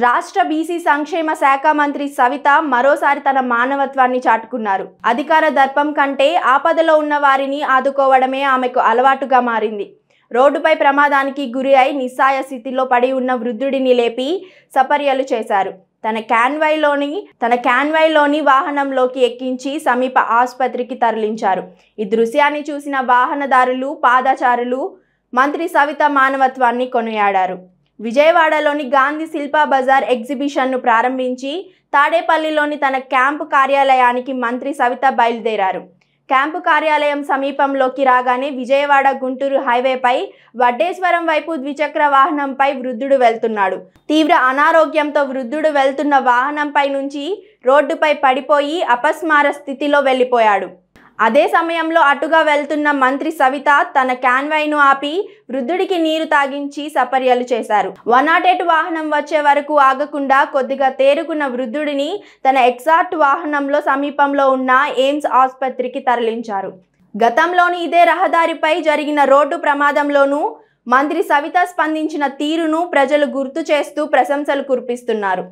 రాష్ట్ర బీసీ సంక్షేమ శాఖ మంత్రి సవిత మరోసారి తన మానవత్వాన్ని చాటుకున్నారు. అధికార దర్పం కంటే ఆపదలో ఉన్న వారిని ఆదుకోవడమే ఆమెకు అలవాటుగా మారింది. రోడ్డుపై ప్రమాదానికి గురి అయి నిస్సాయ స్థితిలో పడి ఉన్న వృద్ధుడిని లేపి సపర్యలు చేశారు. తన క్యాన్వాయ్లోని వాహనంలోకి ఎక్కించి సమీప ఆసుపత్రికి తరలించారు. ఈ దృశ్యాన్ని చూసిన వాహనదారులు, పాదచారులు మంత్రి సవిత మానవత్వాన్ని కొనియాడారు. విజయవాడలోని గాంధీ శిల్పా బజార్ ఎగ్జిబిషన్ను ప్రారంభించి తాడేపల్లిలోని తన క్యాంపు కార్యాలయానికి మంత్రి సవిత బయలుదేరారు. క్యాంపు కార్యాలయం సమీపంలోకి రాగానే విజయవాడ గుంటూరు హైవేపై వడ్డేశ్వరం వైపు ద్విచక్ర వాహనంపై వృద్ధుడు వెళ్తున్నాడు. తీవ్ర అనారోగ్యంతో వృద్ధుడు వెళ్తున్న వాహనంపై నుంచి రోడ్డుపై పడిపోయి అపస్మార స్థితిలో వెళ్ళిపోయాడు. అదే సమయంలో అటుగా వెళ్తున్న మంత్రి సవిత తన క్యాన్వాయ్ను ఆపి వృద్ధుడికి నీరు తాగించి సపర్యలు చేశారు. 108 వాహనం వచ్చే వరకు ఆగకుండా కొద్దిగా తేరుకున్న వృద్ధుడిని తన ఎగ్జాక్ట్ వాహనంలో సమీపంలో ఉన్న ఎయిమ్స్ ఆసుపత్రికి తరలించారు. గతంలోని ఇదే రహదారిపై జరిగిన రోడ్డు ప్రమాదంలోనూ మంత్రి సవిత స్పందించిన తీరును ప్రజలు గుర్తు చేస్తూ ప్రశంసలు కురిపిస్తున్నారు.